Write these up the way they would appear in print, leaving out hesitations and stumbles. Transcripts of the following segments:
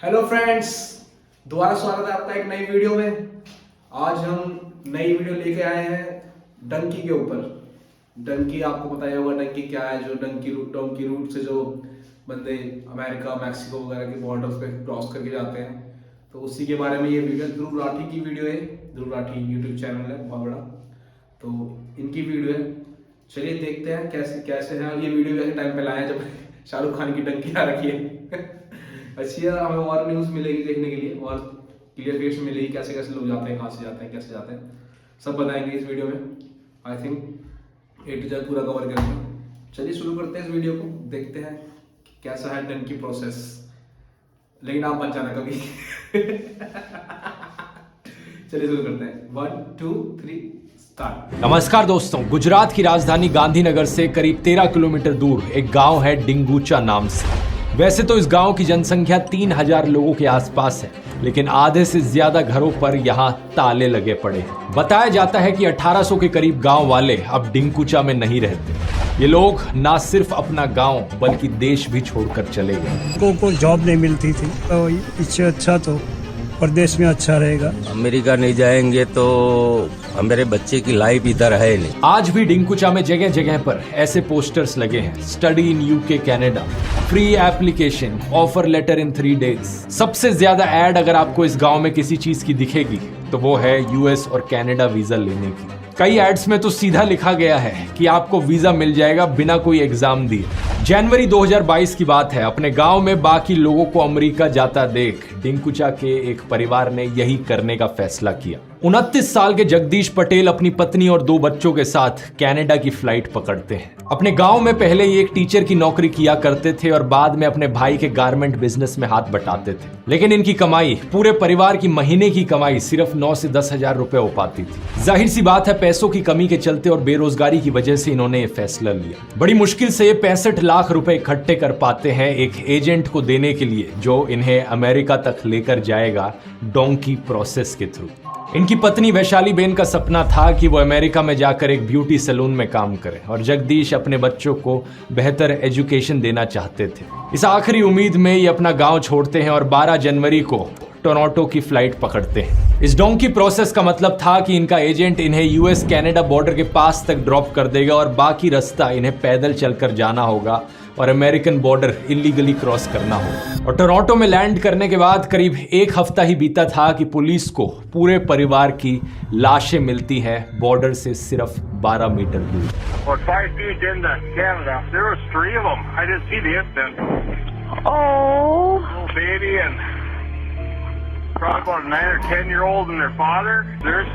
Hello friends, दोबारा स्वागत है आपका एक नई वीडियो में। आज हम नई वीडियो लेके आए हैं डंकी के ऊपर। डंकी आपको पता ही होगा डंकी क्या है। जो डंकी रूट से जो बंदे अमेरिका मैक्सिको वगैरह के बॉर्डर्स पे क्रॉस करके जाते हैं, तो उसी के बारे में ये वीडियो ध्रुव राठी की वीडियो है। ध्रुव राठी यूट्यूब चैनल है बहुत बड़ा, तो इनकी वीडियो है। चलिए देखते हैं कैसे है। ये वीडियो ऐसे टाइम पे लाया जब शाहरुख खान की डंकी आ रखी है। अच्छी है, हमें और न्यूज़ मिलेगी देखने के लिए और क्लियरफिकेशन मिलेगी कैसे कैसे लोग जाते हैं, कहाँ से जाते हैं, कैसे जाते हैं, सब बताएंगे इस वीडियो में। I think A to Z पूरा कवर करेंगे। चलिए शुरू करते हैं इस वीडियो को, देखते हैं कैसा है डंकी प्रोसेस। लेकिन आप बन जाना कभी। चलिए शुरू करते हैं। 1 2 3 स्टार्ट। नमस्कार दोस्तों, गुजरात की राजधानी गांधीनगर से करीब 13 किलोमीटर दूर एक गांव है डिंगुचा नाम से। वैसे तो इस गांव की जनसंख्या 3000 लोगों के आसपास है, लेकिन आधे से ज्यादा घरों पर यहाँ ताले लगे पड़े हैं। बताया जाता है कि 1800 के करीब गांव वाले अब डिंगुचा में नहीं रहते। ये लोग ना सिर्फ अपना गांव बल्कि देश भी छोड़कर चले गए। को जॉब नहीं मिलती थी, तो इससे अच्छा तो प्रदेश में अच्छा रहेगा। अमेरिका नहीं जाएंगे तो मेरे बच्चे की लाइफ इधर है नहीं। आज भी डिंगुचा में जगह जगह पर ऐसे पोस्टर्स लगे हैं। Study in UK Canada, free application, offer letter in 3 days. सबसे ज्यादा एड अगर आपको इस गांव में किसी चीज की दिखेगी तो वो है यूएस और कनाडा वीजा लेने की। कई एड्स में तो सीधा लिखा गया है कि आपको वीजा मिल जाएगा बिना कोई एग्जाम दिए। जनवरी 2022 की बात है। अपने गांव में बाकी लोगों को अमेरिका जाता देख डिंगुचा के एक परिवार ने यही करने का फैसला किया। 29 साल के जगदीश पटेल अपनी पत्नी और 2 बच्चों के साथ कनाडा की फ्लाइट पकड़ते हैं। अपने गांव में पहले ये एक टीचर की नौकरी किया करते थे और बाद में अपने भाई के गारमेंट बिजनेस में हाथ बटाते थे। लेकिन इनकी कमाई, पूरे परिवार की महीने की कमाई सिर्फ 9 से 10 हजार रुपए हो पाती थी। जाहिर सी बात है, पैसों की कमी के चलते और बेरोजगारी की वजह से इन्होंने ये फैसला लिया। बड़ी मुश्किल से ये 65 लाख रुपए इकट्ठे कर पाते हैं एक एजेंट को देने के लिए, जो इन्हें अमेरिका तक लेकर जाएगा डोंकी प्रोसेस के थ्रू। इनकी पत्नी वैशाली बेन का सपना था कि वो अमेरिका में जाकर एक ब्यूटी सैलून में काम करें और जगदीश अपने बच्चों को बेहतर एजुकेशन देना चाहते थे। इस आखिरी उम्मीद में ये अपना गांव छोड़ते हैं और 12 जनवरी को टोरंटो की फ्लाइट पकड़ते हैं। इस डोंकी प्रोसेस का मतलब था कि इनका एजेंट इन्हें यूएस कनाडा बॉर्डर के पास तक ड्रॉप कर देगा और बाकी रास्ता इन्हें पैदल चलकर जाना होगा और अमेरिकन बॉर्डर इलीगली क्रॉस करना होगा। और टोरंटो में लैंड करने के बाद करीब 1 हफ्ता ही बीता था कि पुलिस को पूरे परिवार की लाशें मिलती हैं बॉर्डर से सिर्फ 12 मीटर दूर। Probably about a 9 or 10-year-old and their father. There's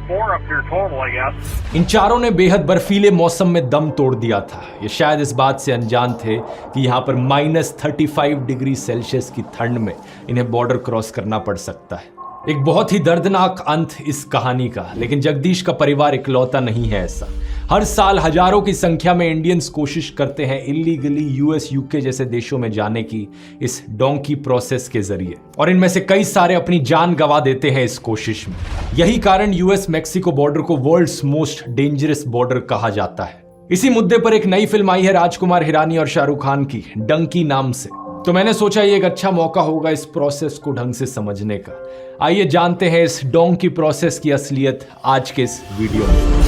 4 up here total, I guess. इन चारों ने बेहद बर्फीले मौसम में दम तोड़ दिया था। ये शायद इस बात से अनजान थे कि यहाँ पर -35 डिग्री सेल्सियस की ठंड में इन्हें बॉर्डर क्रॉस करना पड़ सकता है। एक बहुत ही दर्दनाक अंत इस कहानी का, लेकिन जगदीश का परिवार इकलौता नहीं है ऐसा। हर साल हजारों की संख्या में इंडियंस कोशिश करते हैं इलीगली यूएस यूके जैसे देशों में जाने की इस डोंकी प्रोसेस के जरिए, और इनमें से कई सारे अपनी जान गंवा देते हैं इस कोशिश में। यही कारण यूएस मैक्सिको बॉर्डर को वर्ल्ड्स मोस्ट डेंजरस बॉर्डर कहा जाता है। इसी मुद्दे पर एक नई फिल्म आई है राजकुमार हिरानी और शाहरुख खान की, डंकी नाम से। तो मैंने सोचा ये एक अच्छा मौका होगा इस प्रोसेस को ढंग से समझने का। आइए जानते हैं इस डोंकी प्रोसेस की असलियत आज के इस वीडियो में।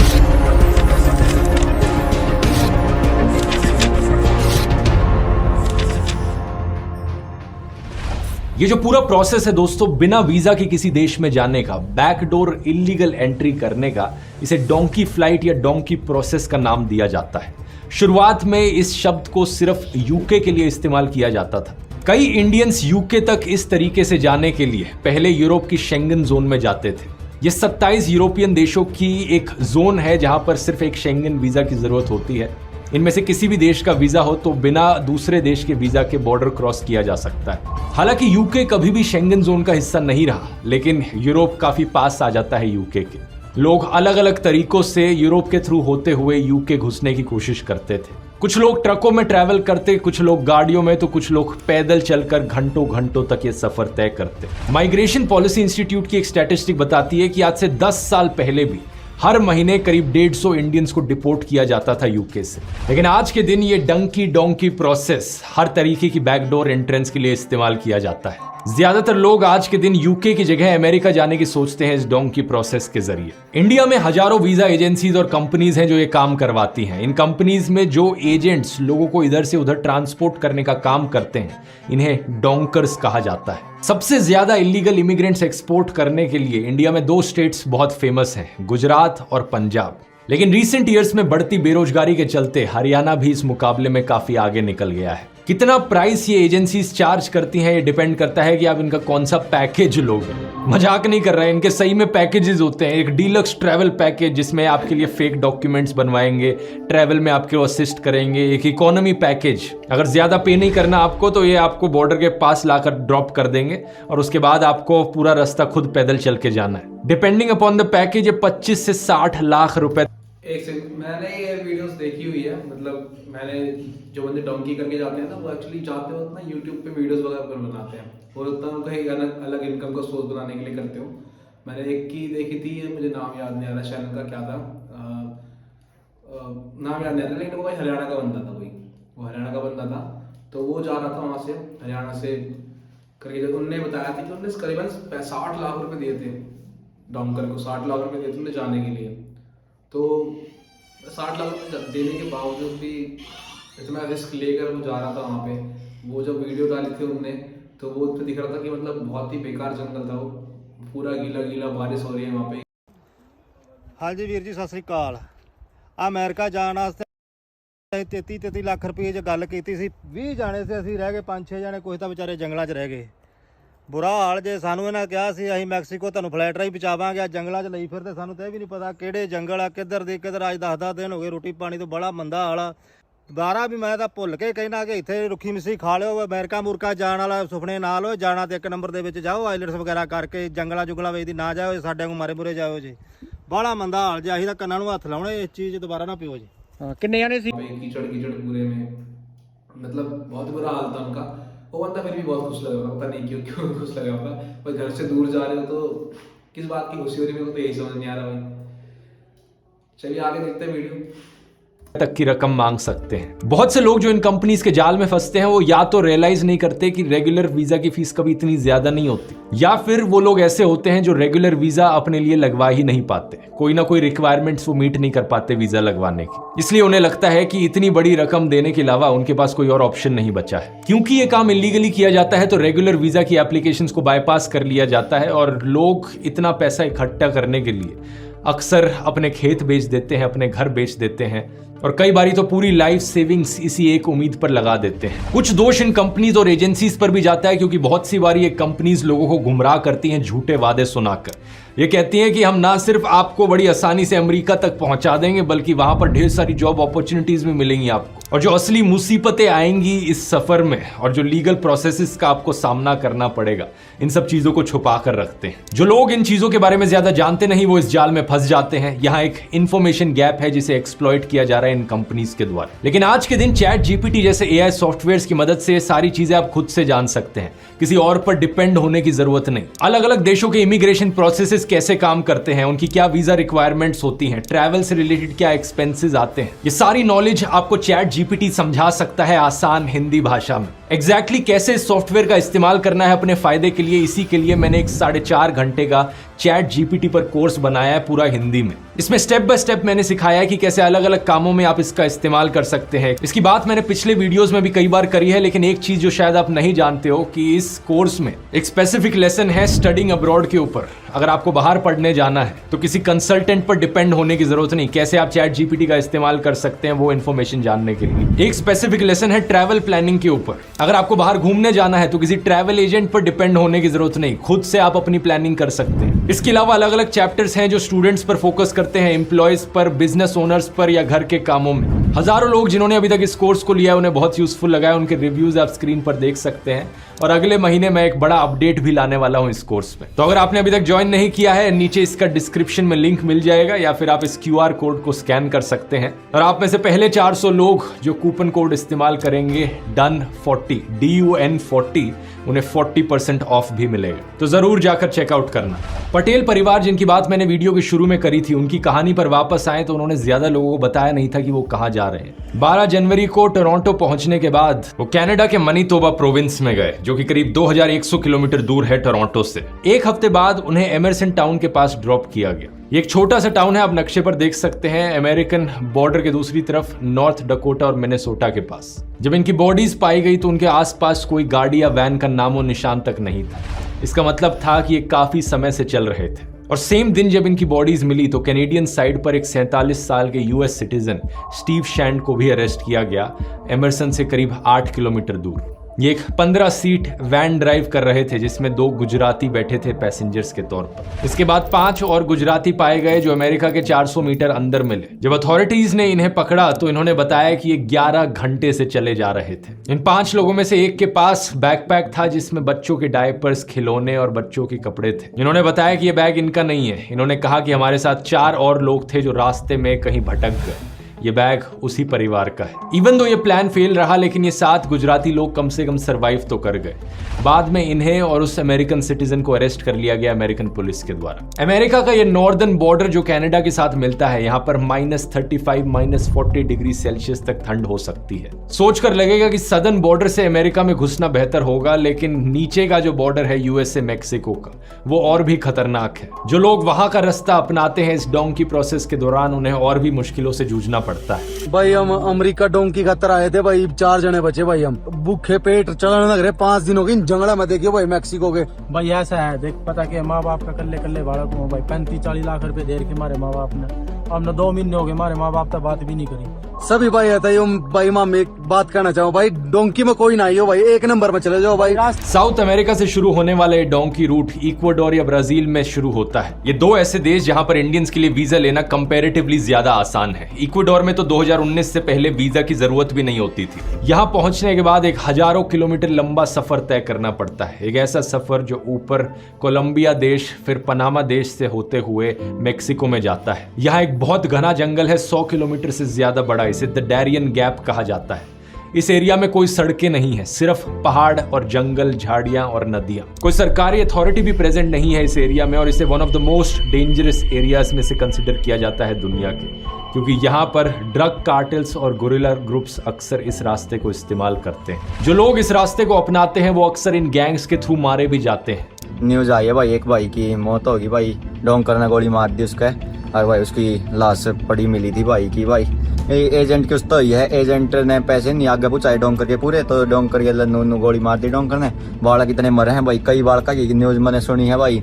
ये जो पूरा प्रोसेस है दोस्तों, बिना वीजा के किसी देश में जाने का, बैकडोर इलीगल एंट्री करने का, इसे डोंकी फ्लाइट या डोंकी प्रोसेस का नाम दिया जाता है। शुरुआत में इस शब्द को सिर्फ यूके के लिए इस्तेमाल किया जाता था। कई इंडियंस यूके तक इस तरीके से जाने के लिए पहले यूरोप की शेंगन जोन में जाते थे। ये 27 यूरोपियन देशों की एक जोन है जहां पर सिर्फ एक शेंगन वीजा की जरूरत होती है। इनमें से किसी भी देश का वीजा हो तो बिना दूसरे देश के वीजा के बॉर्डर क्रॉस किया जा सकता है। हालांकि यूके कभी भी शेंगन जोन का हिस्सा नहीं रहा, लेकिन यूरोप काफी पास आ जाता है यूके के। लोग अलग अलग तरीकों से यूरोप के थ्रू होते हुए यूके घुसने की कोशिश करते थे। कुछ लोग ट्रकों में ट्रैवल करते, कुछ लोग गाड़ियों में, तो कुछ लोग पैदल चलकर घंटों घंटों तक ये सफर तय करते। माइग्रेशन पॉलिसी इंस्टीट्यूट की एक स्टैटिस्टिक बताती है कि आज से 10 साल पहले भी हर महीने करीब 150 इंडियंस को डिपोर्ट किया जाता था यूके से। लेकिन आज के दिन ये डंकी डोंकी प्रोसेस हर तरीके की बैकडोर एंट्रेंस के लिए इस्तेमाल किया जाता है। ज्यादातर लोग आज के दिन यूके की जगह अमेरिका जाने की सोचते हैं इस डोंकी प्रोसेस के जरिए। इंडिया में हजारों वीजा एजेंसीज और कंपनीज हैं जो ये काम करवाती हैं। इन कंपनीज में जो एजेंट्स लोगों को इधर से उधर ट्रांसपोर्ट करने का काम करते हैं, इन्हें डोंकर्स कहा जाता है। सबसे ज्यादा इलीगल इमिग्रेंट्स एक्सपोर्ट करने के लिए इंडिया में 2 स्टेट्स बहुत फेमस हैं, गुजरात और पंजाब। लेकिन रीसेंट ईयर्स में बढ़ती बेरोजगारी के चलते हरियाणा भी इस मुकाबले में काफी आगे निकल गया है। कितना प्राइस ये एजेंसीज चार्ज करती हैं ये डिपेंड करता है कि आप इनका कौन सा पैकेज लोगे। मजाक नहीं कर रहे हैं, इनके सही में पैकेजेस होते हैं। एक डीलक्स ट्रैवल पैकेज जिसमें आपके लिए फेक डॉक्यूमेंट्स बनवाएंगे, ट्रैवल में आपके असिस्ट करेंगे। एक इकोनॉमी पैकेज, अगर ज्यादा पे नहीं करना आपको तो ये आपको बॉर्डर के पास लाकर ड्रॉप कर देंगे और उसके बाद आपको पूरा रास्ता खुद पैदल चल के जाना है। डिपेंडिंग अपॉन द पैकेज ये 25 से 60 लाख रुपए। एक सेकंड, मैंने ये वीडियोस देखी हुई है। मतलब मैंने जो बंदे डोंकी करके जाते हैं ना, वो एक्चुअली जाते वक्त ना यूट्यूब पे वीडियोस वगैरह बनाते हैं और उतना उनका एक अलग इनकम का सोर्स बनाने के लिए करते हो। मैंने एक की देखी थी, मुझे नाम याद नहीं आ रहा चैनल का, क्या था नाम याद नहीं आ रहा, लेकिन वो भाई हरियाणा का बंदा था। वो हरियाणा का बंदा था, तो वो जा रहा था वहाँ से हरियाणा से करके। जब उनने बताया था कि उन्होंने करीबन 60 लाख रुपए दिए थे डोंकर को, 60 लाख रुपए दिए थे उन्हें जाने के लिए। तो 60 लाख रुपये देने के बावजूद भी इतना रिस्क लेकर वो जा रहा था वहाँ पे। वो जब वीडियो डाली थी उनने, तो वो उसमें दिख रहा था कि मतलब बहुत ही बेकार जंगल था वो, पूरा गीला गीला, बारिश हो रही है वहाँ पे। हाँ जी वीर जी सत श्री अकाल। अमेरिका जाने वास्ते 33 लाख रुपये च गल की सी। 20 जाने से असीं रह गए 5-6 जाने, कुछ तो बेचारे जंगलों च रह गए। बुरा हाल जे सानू इन्हें कहा सी असीं मैक्सीको तुहानूं फ्लाइट राही पहुँचावांगे, आ जंगलों च लई फिरदे, सानूं तो यह भी नहीं पता किहड़े जंगल आ किधर दी किधर। अज 10 दिन हो गए रोटी पानी तो बड़ा मंदा हाल आ। दुबारा भी मैं तो भुल के कहना कि इत्थे रुखी मिस्सी खा लिओ। अमेरिका मुरका जाने वाला सुपने ना लो, जाना तो 1 नंबर दे विच जाओ, आइलट्स वगैरह करके जंगलों जुगलों वेचदी ना जाओ, साडे को मारे मुरे जाओ जी। बड़ा मंदा हाल जी, असीं तां कन्नां नूं हत्थ लाउणे, इस चीज़ दोबारा ना पिओ जी। किन्ने जाने सी? कीचड़ पूरे में, मतलब बहुत बुरा हाल था उनका। वो बंदा फिर भी बहुत खुश लगा, पता नहीं क्यों खुश लगा होगा। पर घर से दूर जा रहे हो तो किस बात की खुशी हो रही है, मेरे को तो यही समझ नहीं आ रहा भाई। चलिए आगे देखते हैं वीडियो। तक की रकम मांग सकते हैं। बहुत से लोग जो इन कंपनीज के जाल में फंसते हैं वो या तो रियलाइज नहीं करते कि रेगुलर वीजा की फीस कभी इतनी ज्यादा नहीं होती, या फिर वो लोग ऐसे होते हैं जो रेगुलर वीजा अपने लिए लगवा ही नहीं पाते। कोई ना कोई रिक्वायरमेंट्स वो मीट नहीं कर पाते वीजा लगवाने की, इसलिए उन्हें लगता है कि इतनी बड़ी रकम देने के अलावा उनके पास कोई और ऑप्शन नहीं बचा है। क्योंकि ये काम इलीगली किया जाता है तो रेगुलर वीजा की एप्लीकेशंस को बाईपास कर लिया जाता है और लोग इतना पैसा इकट्ठा करने के लिए अक्सर अपने खेत बेच देते हैं, अपने घर बेच देते हैं और कई बारी तो पूरी लाइफ सेविंग्स इसी एक उम्मीद पर लगा देते हैं। कुछ दोष इन कंपनीज और एजेंसीज पर भी जाता है क्योंकि बहुत सी बारी ये कंपनीज लोगों को गुमराह करती हैं झूठे वादे सुनाकर। ये कहती हैं कि हम ना सिर्फ आपको बड़ी आसानी से अमेरिका तक पहुंचा देंगे बल्कि वहां पर ढेर सारी जॉब अपॉर्चुनिटीज भी मिलेंगी आपको, और जो असली मुसीबतें आएंगी इस सफर में और जो लीगल प्रोसेसेस का आपको सामना करना पड़ेगा, इन सब चीजों को छुपा कर रखते हैं। जो लोग इन चीजों के बारे में ज्यादा जानते नहीं वो इस जाल में फंस जाते हैं। यहाँ एक इंफॉर्मेशन गैप है जिसे एक्सप्लॉइट किया जा रहा है इन कंपनीज के द्वारा। लेकिन आज के दिन चैट जीपीटी जैसे एआई सॉफ्टवेयर्स की मदद से सारी चीजें आप खुद से जान सकते हैं, किसी और पर डिपेंड होने की जरूरत नहीं। अलग अलग देशों के इमिग्रेशन प्रोसेसेस कैसे काम करते हैं, उनकी क्या वीजा रिक्वायरमेंट्स होती हैं, ट्रैवल से रिलेटेड क्या एक्सपेंसेस आते हैं, ये सारी नॉलेज आपको चैट जीपीटी समझा सकता है आसान हिंदी भाषा में। एग्जैक्टली कैसे इस सॉफ्टवेयर का इस्तेमाल करना है अपने फायदे के लिए, इसी के लिए मैंने एक 4.5 घंटे का चैट जीपीटी पर कोर्स बनाया है पूरा हिंदी में। इसमें स्टेप बाय स्टेप मैंने सिखाया है कि कैसे अलग अलग कामों में आप इसका इस्तेमाल कर सकते हैं। इसकी बात मैंने पिछले वीडियोस में भी कई बार करी है, लेकिन एक चीज जो शायद आप नहीं जानते हो कि इस कोर्स में एक स्पेसिफिक लेसन है स्टडिंग अब्रॉड के ऊपर। अगर आपको बाहर पढ़ने जाना है तो किसी कंसल्टेंट पर डिपेंड होने की जरूरत नहीं, कैसे आप चैट जीपीटी का इस्तेमाल कर सकते हैं वो इन्फॉर्मेशन जानने के लिए। एक स्पेसिफिक लेसन है ट्रैवल प्लानिंग के ऊपर। अगर आपको बाहर घूमने जाना है तो किसी ट्रैवल एजेंट पर डिपेंड होने की जरूरत नहीं, खुद से आप अपनी प्लानिंग कर सकते हैं। इसके अलावा अलग अलग चैप्टर्स हैं जो स्टूडेंट्स पर फोकस करते हैं, एम्प्लॉयज पर, बिजनेस ओनर्स पर या घर के कामों में। हजारों लोग जिन्होंने अभी तक इस कोर्स को लिया है उन्हें बहुत यूजफुल लगा है, उनके रिव्यूज आप स्क्रीन पर देख सकते हैं। और अगले महीने मैं एक बड़ा अपडेट भी लाने वाला हूं इस कोर्स में। तो अगर आपने अभी तक ज्वाइन नहीं किया है, नीचे इसका डिस्क्रिप्शन में लिंक मिल जाएगा या फिर आप इस QR कोड को स्कैन कर सकते हैं और आप में से पहले 400 लोग जो कूपन कोड इस्तेमाल करेंगे DUN40 DUN40 उन्हें 40% ऑफ भी मिलेगा। तो जरूर जाकर चेकआउट करना। पटेल परिवार जिनकी बात मैंने वीडियो के शुरू में करी थी, उनकी कहानी पर वापस आए तो उन्होंने ज्यादा लोगों को बताया नहीं था कि वो कहां जा रहे हैं। 12 जनवरी को टोरंटो पहुंचने के बाद वो कनाडा के मनीटोबा प्रोविंस में गए, जो कि करीब 2100 किलोमीटर दूर है टोरंटो से। एक हफ्ते बाद उन्हें एमरसन टाउन के पास ड्रॉप किया गया। ये एक छोटा सा टाउन है, आप नक्शे पर देख सकते हैं, अमेरिकन बॉर्डर के दूसरी तरफ नॉर्थ डकोटा और मिनेसोटा के पास। जब इनकी बॉडीज पाई गई तो उनके आसपास कोई गाड़ी या वैन का नामो निशान तक नहीं था। इसका मतलब था कि ये काफी समय से चल रहे थे। और सेम दिन जब इनकी बॉडीज मिली तो कैनेडियन साइड पर एक 47 साल के US सिटीजन स्टीव शैंड को भी अरेस्ट किया गया, एमरसन से करीब 8 किलोमीटर दूर। ये एक 15 सीट वैन ड्राइव कर रहे थे जिसमें 2 गुजराती बैठे थे पैसेंजर्स के तौर पर। इसके बाद 5 और गुजराती पाए गए जो अमेरिका के 400 मीटर अंदर मिले। जब अथॉरिटीज ने इन्हें पकड़ा तो इन्होंने बताया कि ये 11 घंटे से चले जा रहे थे। इन 5 लोगों में से एक के पास बैकपैक था जिसमें बच्चों के डायपर्स, खिलौने और बच्चों के कपड़े थे। इन्होंने बताया कि ये बैग इनका नहीं है। इन्होंने कहा कि हमारे साथ 4 और लोग थे जो रास्ते में कहीं भटक गए। ये बैग उसी परिवार का है। इवन दो ये प्लान फेल रहा, लेकिन ये 7 गुजराती लोग कम से कम सरवाइव तो कर गए। बाद में इन्हें और उस अमेरिकन सिटीजन को अरेस्ट कर लिया गया अमेरिकन पुलिस के द्वारा। अमेरिका का ये नॉर्दर्न बॉर्डर जो कनाडा के साथ मिलता है, यहाँ पर -35 -40 डिग्री सेल्सियस तक ठंड हो सकती है। सोचकर लगेगा कि सदर्न बॉर्डर से अमेरिका में घुसना बेहतर होगा, लेकिन नीचे का जो बॉर्डर है USA मैक्सिको का, वो और भी खतरनाक है। जो लोग वहां का रास्ता अपनाते हैं इस डोंकी प्रोसेस के दौरान, उन्हें और भी मुश्किलों से जूझना पड़ता है। भाई हम अमेरिका डोंकी खातर आए थे भाई, 4 जने बचे भाई। हम भूखे पेट चलने लग रहे 5 दिन हो गए जंगला में। देखियो भाई मैक्सिको के भाई ऐसा है, देख पता के माँ बाप का कल्ले कल्ले बालक हूँ भाई। 35-40 लाख रुपए दे के मारे माँ बाप ने, हमने 2 महीने हो गए हमारे माँ बाप तक बात भी नहीं करी। सभी भाई आता है भाई। माँ मैं एक बात कहना चाहूँ भाई, डोंकी में कोई ना आइयो भाई, 1 नंबर में चले जाओ भाई। साउथ अमेरिका से शुरू होने वाला ये डोंकी रूट इक्वाडोर या ब्राजील में शुरू होता है। ये 2 ऐसे देश जहां पर इंडियंस के लिए वीजा लेना कंपैरेटिवली ज्यादा आसान है। इक्वाडोर में तो 2019 से पहले वीजा की जरूरत भी नहीं होती थी। यहां पहुंचने के बाद एक हजारों किलोमीटर लंबा सफर तय करना पड़ता है। एक ऐसा सफर जो ऊपर कोलंबिया देश, फिर पनामा देश से होते हुए मेक्सिको में जाता है। यहाँ एक बहुत घना जंगल है, 100 किलोमीटर से ज्यादा बड़ा। इसे द डैरियन गैप कहा जाता है। इस एरिया में कोई सड़कें नहीं है, सिर्फ पहाड़ और जंगल, झाड़ियां और नदियां। कोई सरकारी अथॉरिटी भी प्रेजेंट नहीं है इस एरिया में और इसे one of the most dangerous areas में से कंसिडर किया जाता है दुनिया के, क्योंकि यहाँ पर ड्रग कार्टेल्स और गुरिल्ला ग्रुप्स अक्सर इस रास्ते को इस्तेमाल करते हैं। जो लोग इस रास्ते को अपनाते हैं वो अक्सर इन गैंग्स के थ्रू मारे भी जाते हैं। न्यूज आई है भाई, एक भाई की मौत होगी भाई, डोंकर ने गोली मार दी उसका, और भाई उसकी लाश पड़ी मिली थी भाई की। भाई एजेंट की तो है, एजेंट ने पैसे नहीं आगे पूछाए डोंकर के पूरे, तो डोंकर के लन्नू गोली मार दी डोंकर ने। बालक कितने मरे हैं भाई, कई बार का न्यूज मैंने सुनी है भाई।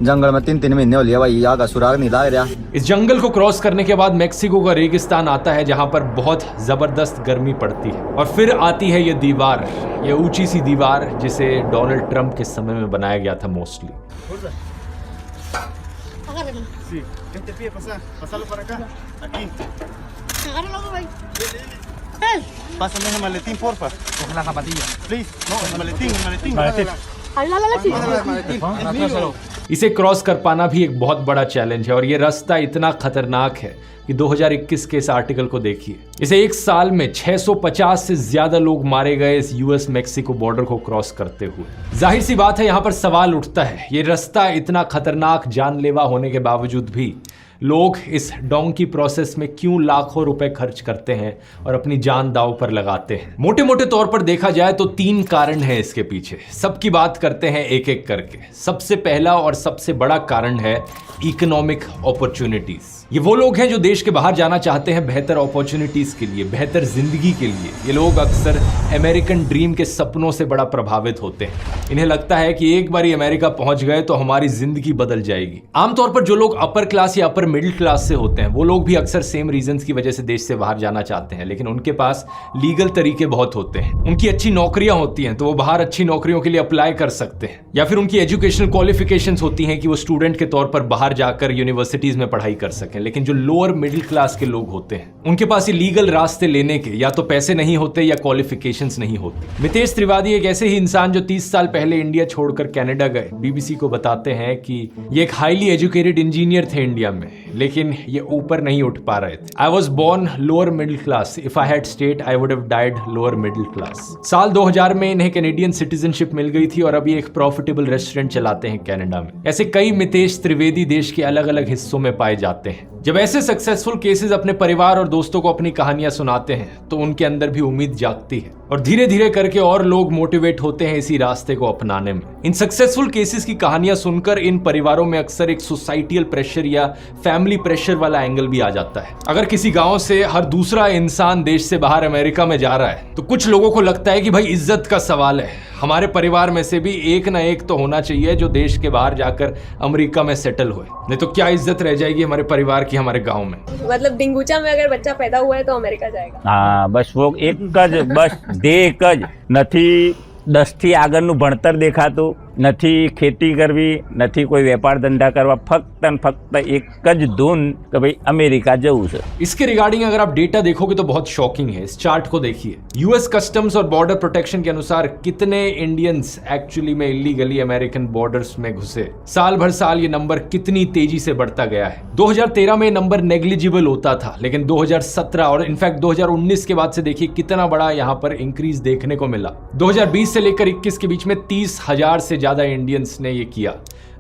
जंगल में 3-3 महीने हो लिया भाई, यहाँ का सुराग नहीं ला रहा। इस जंगल को क्रॉस करने के बाद मेक्सिको का रेगिस्तान आता है जहां पर बहुत जबरदस्त गर्मी पड़ती है। और फिर आती है ये दीवार, ये ऊंची सी दीवार जिसे डोनाल्ड ट्रंप के समय में बनाया गया था mostly. Pásame ese maletín, porfa. Coge la zapatilla. Please. No, el maletín, el maletín. इसे क्रॉस कर पाना भी एक बहुत बड़ा चैलेंज है और ये रास्ता इतना खतरनाक है कि 2021 के इस आर्टिकल को देखिए। इसे 1 साल में 650 से ज्यादा लोग मारे गए इस US मैक्सिको बॉर्डर को क्रॉस करते हुए। जाहिर सी बात है यहाँ पर सवाल उठता है, ये रास्ता इतना खतरनाक, जानलेवा होने के बावजूद भी लोग इस डोंकी प्रोसेस में क्यों लाखों रुपए खर्च करते हैं और अपनी जान दांव पर लगाते हैं? मोटे मोटे तौर पर देखा जाए तो 3 कारण हैं इसके पीछे। सबकी बात करते हैं एक एक करके। सबसे पहला और सबसे बड़ा कारण है इकोनॉमिक अपॉर्चुनिटीज। ये वो लोग हैं जो देश के बाहर जाना चाहते हैं बेहतर अपॉर्चुनिटीज के लिए, बेहतर जिंदगी के लिए। ये लोग अक्सर अमेरिकन ड्रीम के सपनों से बड़ा प्रभावित होते हैं। इन्हें लगता है कि एक बार अमेरिका पहुंच गए तो हमारी जिंदगी बदल जाएगी। आमतौर पर जो लोग अपर क्लास या अपर मिडिल क्लास से होते हैं वो लोग भी अक्सर सेम रीजंस की वजह से देश से बाहर जाना चाहते हैं, लेकिन उनके पास लीगल तरीके बहुत होते हैं। उनकी अच्छी नौकरियां होती हैं तो वो बाहर अच्छी नौकरियों के लिए अप्लाई कर सकते हैं, या फिर उनकी एजुकेशनल क्वालिफिकेशंस होती हैं कि वो स्टूडेंट के तौर पर बाहर जाकर यूनिवर्सिटीज में पढ़ाई कर सकें। लेकिन जो लोअर मिडिल क्लास के लोग होते हैं उनके पास ये लीगल रास्ते लेने के या तो पैसे नहीं होते या क्वालिफिकेशंस नहीं होती। मितेश त्रिवेदी एक ऐसे ही इंसान जो 30 साल पहले इंडिया छोड़कर कनाडा गए, बीबीसी को बताते हैं कि ये एक हाईली एजुकेटेड इंजीनियर थे इंडिया में, लेकिन ये ऊपर नहीं उठ पा रहे थे। I was born lower middle class, if I had stayed I would have died lower middle class. साल 2000 में इन्हें कैनेडियन सिटीजनशिप मिल गई थी और अभी एक प्रॉफिटेबल रेस्टोरेंट चलाते हैं कनाडा में। ऐसे कई मितेश त्रिवेदी देश के अलग अलग हिस्सों में पाए जाते हैं। जब ऐसे सक्सेसफुल केसेस अपने परिवार और दोस्तों को अपनी कहानियां सुनाते हैं तो उनके अंदर भी उम्मीद जागती है और धीरे धीरे करके और लोग मोटिवेट होते हैं इसी रास्ते को अपनाने में। इन सक्सेसफुल केसेस की कहानियां सुनकर इन परिवारों में अक्सर एक सोसाइटियल प्रेशर या फैमिली प्रेशर वाला एंगल भी आ जाता है। अगर किसी गांव से हर दूसरा इंसान देश से बाहर अमेरिका में जा रहा है तो कुछ लोगों को लगता है कि भाई इज्जत का सवाल है, हमारे परिवार में से भी एक ना एक तो होना चाहिए जो देश के बाहर जाकर अमेरिका में सेटल हुए, नहीं तो क्या इज्जत रह जाएगी हमारे परिवार की हमारे गांव में। मतलब डिंगूचा में अगर बच्चा पैदा हुआ है तो अमेरिका जाएगा। हाँ, बस वो एक ज बस देह ज નથી 10 થી આગળનું ભણતર દેખાતું, નથી ખેતી કરવી, નથી કોઈ વેપાર ધંધા કરવા, ફક્ત ને ફક્ત એક જ ધૂન કે ભાઈ અમેરિકા જવું છે। इसके रिगार्डिंग अगर आप डेटा देखोगे तो बहुत शॉकिंग है। इस चार्ट को देखिए, यूएस कस्टम्स और बॉर्डर प्रोटेक्शन के अनुसार कितने इंडियंस एक्चुअली में इलीगली अमेरिकन बॉर्डर्स में घुसे। साल भर साल ये नंबर कितनी तेजी से बढ़ता गया है। 2013 में नंबर नेग्लिजिबल होता था, लेकिन 2017 और इनफैक्ट 2019 के बाद से देखिए कितना बड़ा यहाँ पर इंक्रीज देखने को मिला। 2020 से लेकर 21 के बीच में 30,000 से ज्यादा इंडियंस ने ये किया।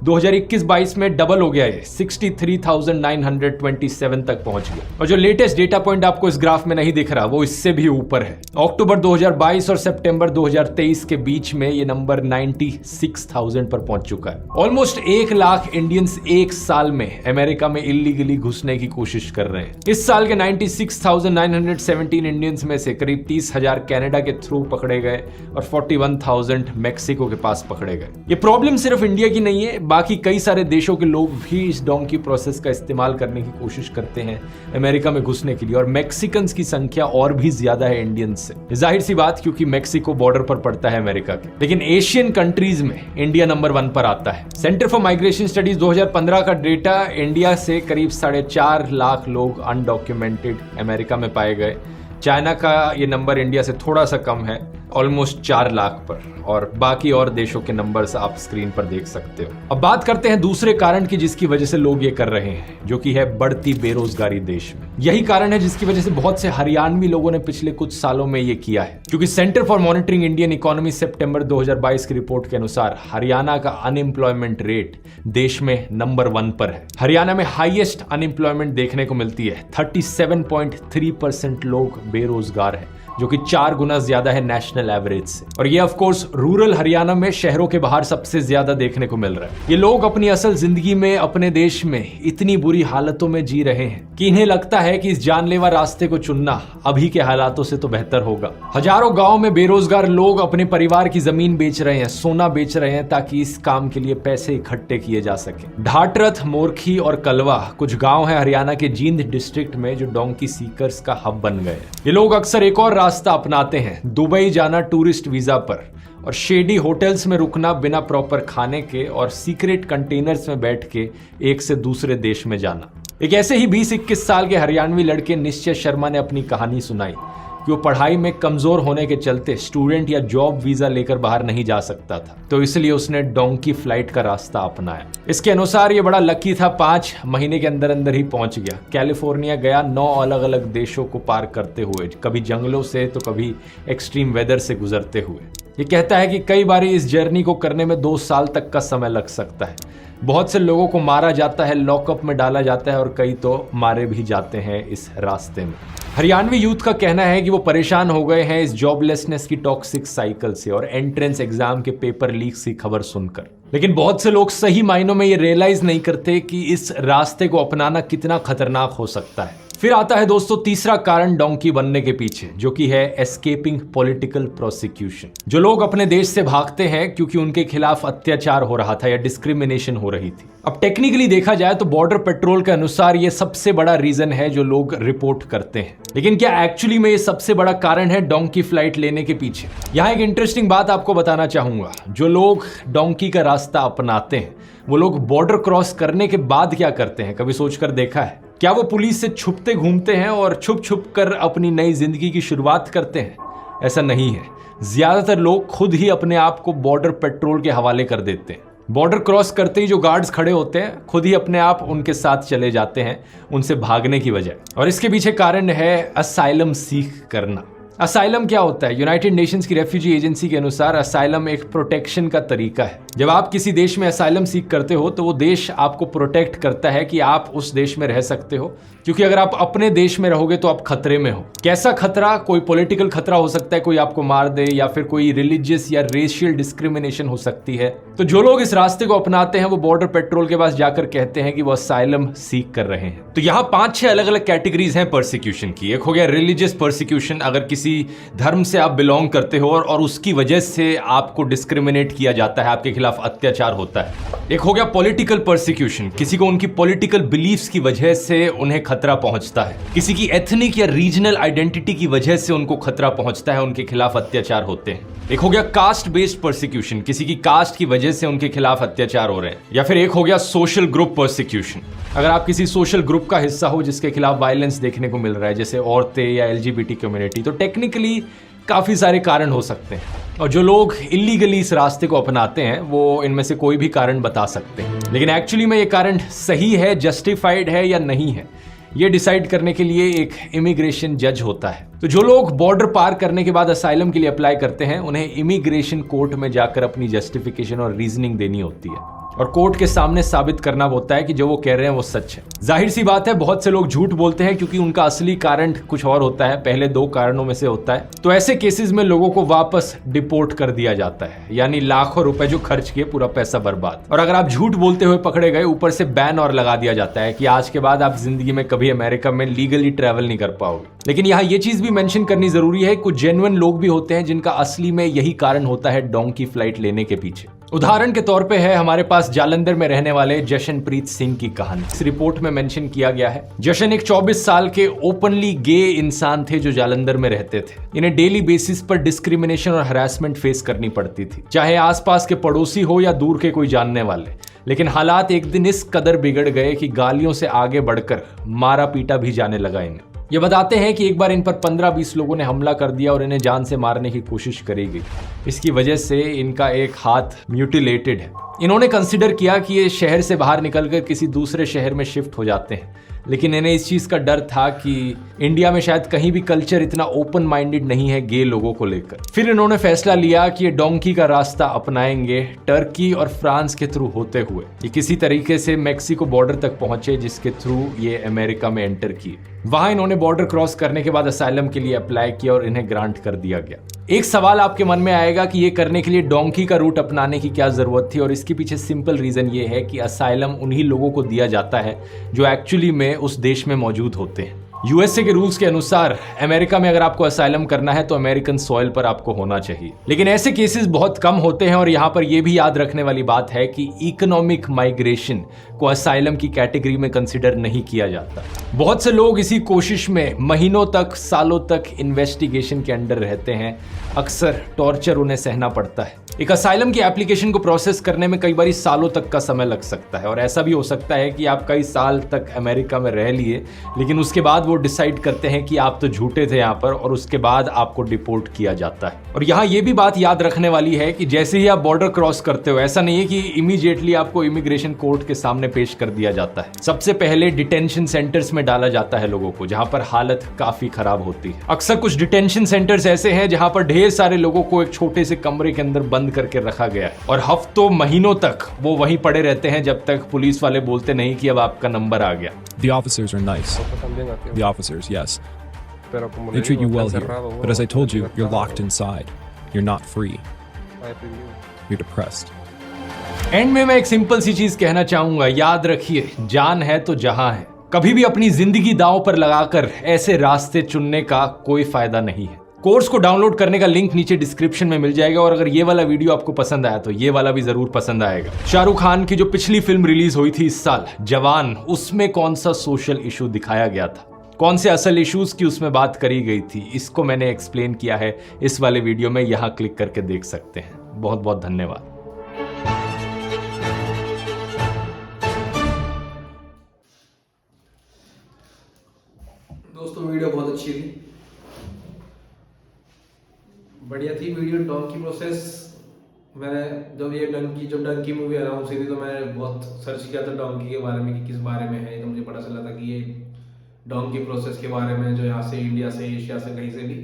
2021-22 में डबल हो गया है, 63,927 तक पहुंच गया। और जो लेटेस्ट डेटा पॉइंट आपको इस ग्राफ में नहीं दिख रहा वो इससे भी ऊपर है। अक्टूबर 2022 और सितंबर 2023 के बीच में ये नंबर 96,000 पर पहुंच चुका है। ऑलमोस्ट 1 लाख इंडियंस एक साल में अमेरिका में इलीगली घुसने की कोशिश कर रहे हैं। इस साल के 96,917 इंडियंस में से करीब 30,000 कनाडा के थ्रू पकड़े गए और 41,000 मैक्सिको के पास पकड़े गए। ये प्रॉब्लम सिर्फ इंडिया की नहीं है, बाकी कई सारे देशों के लोग भी इस डोंकी प्रोसेस का इस्तेमाल करने की कोशिश करते हैं अमेरिका में घुसने के लिए, और मैक्सिकन्स की संख्या और भी ज्यादा है इंडियंस से। जाहिर सी बात, क्योंकि मैक्सिको बॉर्डर पर पड़ता है अमेरिका के। लेकिन एशियन कंट्रीज में इंडिया नंबर 1 पर आता है। सेंटर फॉर माइग्रेशन स्टडीज 2015 का डेटा, इंडिया से करीब 4.5 लाख लोग अनडॉक्यूमेंटेड अमेरिका में पाए गए। चाइना का ये नंबर इंडिया से थोड़ा सा कम है, ऑलमोस्ट 4 लाख पर, और बाकी और देशों के नंबर्स आप स्क्रीन पर देख सकते हो। अब बात करते हैं दूसरे कारण की जिसकी वजह से लोग ये कर रहे हैं, जो कि है बढ़ती बेरोजगारी देश में। यही कारण है जिसकी वजह से बहुत से हरियाणवी लोगों ने पिछले कुछ सालों में ये किया है, क्योंकि centre for monitoring Indian economy सितंबर 2022 की रिपोर्ट के अनुसार हरियाणा का अनएम्प्लॉयमेंट रेट देश में नंबर 1 पर है। हरियाणा में हाईएस्ट अनएम्प्लॉयमेंट देखने को मिलती है, 37.3% लोग बेरोजगार है, जो कि 4 गुना ज्यादा है नेशनल एवरेज से। और ये ऑफ कोर्स रूरल हरियाणा में शहरों के बाहर सबसे ज्यादा देखने को मिल रहा है। ये लोग अपनी असल जिंदगी में अपने देश में इतनी बुरी हालतों में जी रहे हैं कि इन्हें लगता है कि इस जानलेवा रास्ते को चुनना अभी के हालातों से तो बेहतर होगा। हजारों गांव में बेरोजगार लोग अपने परिवार की जमीन बेच रहे हैं, सोना बेच रहे हैं, ताकि इस काम के लिए पैसे इकट्ठे किए जा सके। ढाटरथ, मोरखी और कलवा कुछ गांव हैं हरियाणा के जींद डिस्ट्रिक्ट में जो डोंकी सीकर्स का हब बन गए। ये लोग अक्सर एक और रास्ता अपनाते हैं, दुबई जाना टूरिस्ट वीजा पर, और शेडी होटल्स में रुकना बिना प्रॉपर खाने के, और सीक्रेट कंटेनर्स में बैठ के एक से दूसरे देश में जाना। एक ऐसे ही 20-21 साल के हरियाणवी लड़के निश्चय शर्मा ने अपनी कहानी सुनाई कि वो पढ़ाई में कमजोर होने के चलते स्टूडेंट या जॉब वीजा लेकर बाहर नहीं जा सकता था, तो इसलिए उसने डोंकी फ्लाइट का रास्ता अपनाया। इसके अनुसार ये बड़ा लकी था, 5 महीने के अंदर अंदर ही पहुंच गया। कैलिफोर्निया गया 9 अलग अलग देशों को पार करते हुए, कभी जंगलों से तो कभी एक्सट्रीम वेदर से गुजरते हुए। ये कहता है कि कई बार इस जर्नी को करने में 2 साल तक का समय लग सकता है। बहुत से लोगों को मारा जाता है, लॉकअप में डाला जाता है, और कई तो मारे भी जाते हैं इस रास्ते में। हरियाणवी यूथ का कहना है कि वो परेशान हो गए हैं इस जॉबलेसनेस की टॉक्सिक साइकिल से और एंट्रेंस एग्जाम के पेपर लीक्स की खबर सुनकर। लेकिन बहुत से लोग सही मायनों में ये रियलाइज नहीं करते कि इस रास्ते को अपनाना कितना खतरनाक हो सकता है। फिर आता है दोस्तों तीसरा कारण डोंकी बनने के पीछे, जो कि है एस्केपिंग पॉलिटिकल प्रोसिक्यूशन। जो लोग अपने देश से भागते हैं क्योंकि उनके खिलाफ अत्याचार हो रहा था या डिस्क्रिमिनेशन हो रही थी। अब टेक्निकली देखा जाए तो बॉर्डर पेट्रोल के अनुसार ये सबसे बड़ा रीजन है जो लोग रिपोर्ट करते हैं। लेकिन क्या एक्चुअली में ये सबसे बड़ा कारण है डोंकी फ्लाइट लेने के पीछे? यहाँ एक इंटरेस्टिंग बात आपको बताना चाहूंगा। जो लोग डोंकी का रास्ता अपनाते हैं वो लोग बॉर्डर क्रॉस करने के बाद क्या करते हैं, कभी सोचकर देखा है? क्या वो पुलिस से छुपते घूमते हैं और छुप छुप कर अपनी नई जिंदगी की शुरुआत करते हैं? ऐसा नहीं है। ज्यादातर लोग खुद ही अपने आप को बॉर्डर पेट्रोल के हवाले कर देते हैं। बॉर्डर क्रॉस करते ही जो गार्ड्स खड़े होते हैं खुद ही अपने आप उनके साथ चले जाते हैं, उनसे भागने की वजह। और इसके पीछे कारण है असाइलम सीख करना। असाइलम क्या होता है? यूनाइटेड नेशंस की रेफ्यूजी एजेंसी के अनुसार असाइलम एक प्रोटेक्शन का तरीका है। जब आप किसी देश में असाइलम सीख करते हो तो वो देश आपको प्रोटेक्ट करता है कि आप उस देश में रह सकते हो, क्योंकि अगर आप अपने देश में रहोगे तो आप खतरे में हो। कैसा खतरा? कोई पॉलिटिकल खतरा हो सकता है, कोई आपको मार दे, या फिर कोई रिलीजियस या रेशियल डिस्क्रिमिनेशन हो सकती है। तो जो लोग इस रास्ते को अपनाते हैं वो बॉर्डर पेट्रोल के पास जाकर कहते हैं कि वो असाइलम सीख कर रहे हैं। तो यहाँ 5-6 अलग अलग कैटेगरीज हैं परसिक्यूशन की। एक हो गया रिलीजियस परसिक्यूशन, अगर किसी धर्म से आप बिलोंग करते हो और उसकी वजह से आपको डिस्क्रिमिनेट किया जाता है, आपके खिलाफ अत्याचार होता है। एक हो गया पॉलिटिकल परसिक्यूशन, किसी को उनकी पॉलिटिकल बिलीफ्स की वजह से उन्हें खतरा पहुंचता है, किसी की एथनिक या रीजनल आइडेंटिटी की वजह से उनको खतरा पहुंचता है, उनके खिलाफ अत्याचार होते हैं। एक हो गया कास्ट बेस्ड परसिक्यूशन, किसी की कास्ट की वजह से उनके खिलाफ अत्याचार हो रहे हैं। या फिर एक हो गया सोशल ग्रुप परसिक्यूशन, अगर आप किसी सोशल ग्रुप का हिस्सा हो जिसके खिलाफ वायलेंस देखने को मिल रहा है, जैसे औरतें या एलजीबीटी कम्युनिटी, तो टेक्निकली काफी सारे कारण हो सकते हैं। और जो लोग इलीगली इस रास्ते को अपनाते हैं वो इनमें से कोई भी कारण बता सकते हैं, लेकिन एक्चुअली में ये कारण सही है, जस्टिफाइड है या नहीं है, ये डिसाइड करने के लिए एक इमिग्रेशन जज होता है। तो जो लोग बॉर्डर पार करने के बाद असाइलम के लिए अप्लाई करते हैं उन्हें इमिग्रेशन कोर्ट में जाकर अपनी जस्टिफिकेशन और रीजनिंग देनी होती है, और कोर्ट के सामने साबित करना होता है कि जो वो कह रहे हैं वो सच है। जाहिर सी बात है बहुत से लोग झूठ बोलते हैं क्योंकि उनका असली कारण कुछ और होता है, पहले 2 कारणों में से होता है। तो ऐसे केसेस में लोगों को वापस डिपोर्ट कर दिया जाता है, यानी लाखों रुपए जो खर्च किए पूरा पैसा बर्बाद। और अगर आप झूठ बोलते हुए पकड़े गए, ऊपर से बैन और लगा दिया जाता है कि आज के बाद आप जिंदगी में कभी अमेरिका में लीगली ट्रैवल नहीं कर पाओगे। लेकिन यहाँ ये चीज भी मेंशन करनी जरूरी है, कुछ जेन्युइन लोग भी होते हैं जिनका असली में यही कारण होता है डोंकी फ्लाइट लेने के पीछे। उदाहरण के तौर पे है हमारे पास जालंधर में रहने वाले जशनप्रीत सिंह की कहानी। इस रिपोर्ट में मेंशन किया गया है जशन एक 24 साल के ओपनली गे इंसान थे जो जालंधर में रहते थे। इन्हें डेली बेसिस पर डिस्क्रिमिनेशन और हरासमेंट फेस करनी पड़ती थी, चाहे आसपास के पड़ोसी हो या दूर के कोई जानने वाले। लेकिन हालात एक दिन इस कदर बिगड़ गए कि गालियों से आगे बढ़कर मारा पीटा भी जाने लगा इन्हें। ये बताते हैं कि एक बार इन पर 15-20 लोगों ने हमला कर दिया और इन्हें जान से मारने की कोशिश करी गई। इसकी वजह से इनका एक हाथ म्यूटिलेटेड है। इन्होंने कंसिडर किया कि ये शहर से बाहर निकलकर किसी दूसरे शहर में शिफ्ट हो जाते हैं, लेकिन इन्हें इस चीज का डर था कि इंडिया में शायद कहीं भी कल्चर इतना ओपन माइंडेड नहीं है गे लोगों को लेकर। फिर इन्होंने फैसला लिया कि ये डोंकी का रास्ता अपनाएंगे, टर्की और फ्रांस के थ्रू होते हुए ये किसी तरीके से मेक्सिको बॉर्डर तक पहुंचे, जिसके थ्रू ये अमेरिका में एंटर किए। वहां इन्होंने बॉर्डर क्रॉस करने के बाद असाइलम के लिए अप्लाई किया और इन्हें ग्रांट कर दिया गया। एक सवाल आपके मन में आएगा कि ये करने के लिए डोंकी का रूट अपनाने की क्या जरूरत थी, और इसके पीछे सिंपल रीजन ये है कि असाइलम उन्हीं लोगों को दिया जाता है जो एक्चुअली में उस देश में मौजूद होते हैं। यूएसए के रूल्स के अनुसार अमेरिका में अगर आपको असाइलम करना है तो अमेरिकन सॉइल पर आपको होना चाहिए, लेकिन ऐसे केसेस बहुत कम होते हैं। और यहाँ पर यह भी याद रखने वाली बात है कि इकोनॉमिक माइग्रेशन को असाइलम की कैटेगरी में कंसिडर नहीं किया जाता। बहुत से लोग इसी कोशिश में महीनों तक, सालों तक इन्वेस्टिगेशन के अंडर रहते हैं। अक्सर टॉर्चर उन्हें सहना पड़ता है। एक असाइलम की एप्लीकेशन को प्रोसेस करने में कई बार सालों तक का समय लग सकता है, और ऐसा भी हो सकता है कि आप कई साल तक अमेरिका में रह लिए, लेकिन उसके बाद वो डिसाइड करते हैं कि आप तो झूठे थे यहाँ पर, और उसके बाद आपको डिपोर्ट किया जाता है। और यहाँ ये भी बात याद रखने वाली है कि जैसे ही आप बॉर्डर क्रॉस करते हो, ऐसा नहीं है कि इमीडिएटली आपको इमिग्रेशन कोर्ट के सामने पेश कर दिया जाता है। सबसे पहले डिटेंशन सेंटर्स में डाला जाता है लोगों को, जहां पर हालत काफी खराब होती है। अक्सर कुछ डिटेंशन सेंटर्स ऐसे हैं जहां पर ढेर सारे लोगों को एक छोटे से कमरे के अंदर बंद करके रखा गया है, और हफ्तों महीनों तक वो वहीं पड़े रहते हैं जब तक पुलिस वाले बोलते नहीं कि अब आपका नंबर आ गया। The officers are nice. The officers, yes. They treat you well here. But as I told you, you're locked inside. You're not free. You're depressed. And में मैं एक सिंपल सी चीज कहना चाहूंगा, याद रखिए, जान है तो जहां है। कभी भी अपनी जिंदगी दांव पर लगाकर ऐसे रास्ते चुनने का कोई फायदा नहीं है। कोर्स को डाउनलोड करने का लिंक नीचे डिस्क्रिप्शन में मिल जाएगा और अगर ये वाला वीडियो आपको पसंद आया तो ये वाला भी जरूर पसंद आएगा। शाहरुख खान की जो पिछली फिल्म रिलीज हुई थी इस साल जवान, उसमें कौन सा सोशल इशू दिखाया गया था, कौन से असल इश्यूज की उसमें बात करी गई थी, इसको मैंने एक्सप्लेन किया है इस वाले वीडियो में, यहां क्लिक करके देख सकते हैं। बहुत बहुत धन्यवाद। दोस्तों वीडियो बहुत अच्छी थी, बढ़िया थी वीडियो। डोंकी प्रोसेस, मैंने जब डंकी मूवी अनाउंस हुई थी तो मैंने बहुत सर्च किया था डोंकी के बारे में कि किस बारे में है, तो मुझे पता चला था कि ये डोंकी प्रोसेस के बारे में, जो यहाँ से इंडिया से एशिया से कहीं से भी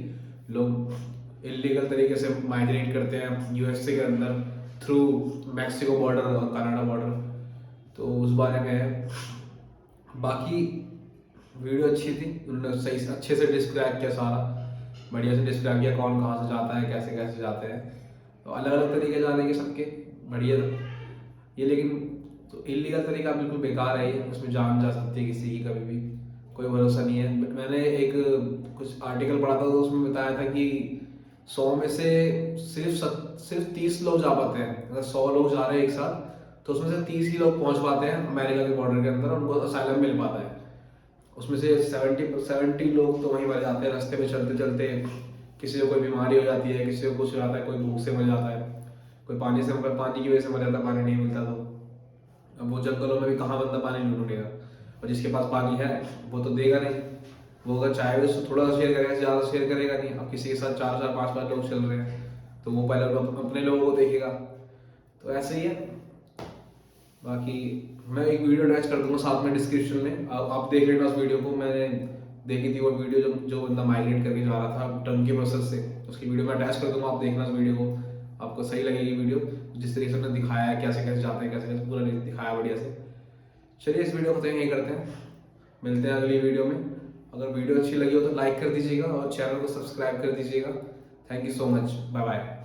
लोग इलीगल तरीके से माइग्रेट करते हैं यूएसए के अंदर थ्रू मैक्सिको बॉर्डर और कनाडा बॉर्डर, तो उस बारे में है। बाकी वीडियो अच्छी थी, उन्होंने सही से अच्छे से डिस्क्राइब किया, सारा बढ़िया से डिस्क्राइब किया, कौन कहाँ से जाता है, कैसे कैसे जाते हैं, तो अलग अलग तरीके जाने के सबके बढ़िया ये। लेकिन तो इलीगल तरीका बिल्कुल बेकार है ये, उसमें जान जा सकती है किसी की, कभी भी कोई भरोसा नहीं है। मैंने एक कुछ आर्टिकल पढ़ा था तो उसमें बताया था कि 100 में से सिर्फ 30 लोग जा पाते हैं। अगर 100 लोग जा रहे हैं एक साथ तो उसमें से 30 ही लोग पहुंच पाते हैं अमेरिका के बॉर्डर के अंदर, उनको असाइलम मिल पाता है। उसमें से 70 लोग तो वहीं मर जाते हैं रास्ते में चलते चलते, किसी को कोई बीमारी हो जाती है, किसी को कुछ हो जाता है, कोई भूख से मर जाता है, कोई पानी की वजह से मर जाता है, पानी नहीं मिलता तो। अब वो जंगलों में भी कहाँ बंदा पानी ढूंढेगा, और जिसके पास पानी है वो तो देगा नहीं, वो अगर चाहे तो थोड़ा सा शेयर करेगा, ज़्यादा शेयर करेगा नहीं। अब किसी के साथ 4-4, 5-5 लोग चल रहे हैं तो वो पहले अपने लोगों को देखेगा, तो ऐसे ही है। बाकी मैं एक वीडियो अटैच कर दूंगा साथ में डिस्क्रिप्शन में, आप देख लेना उस वीडियो को। मैंने देखी थी वो वीडियो जो बंदा माइग्रेट करके जा रहा था डंकी प्रोसेस से, उसकी वीडियो मैं अटैच कर दूंगा, आप देखना उस वीडियो को, आपको सही लगेगी वीडियो, जिस तरीके से उन्होंने दिखाया है कैसे कैसे जाते हैं, कैसे कैसे पूरा दिखाया बढ़िया से। चलिए इस वीडियो को तो यहीं करते हैं, मिलते हैं अगली वीडियो में। अगर वीडियो अच्छी लगी हो तो लाइक कर दीजिएगा और चैनल को सब्सक्राइब कर दीजिएगा। Thank you so much, bye bye.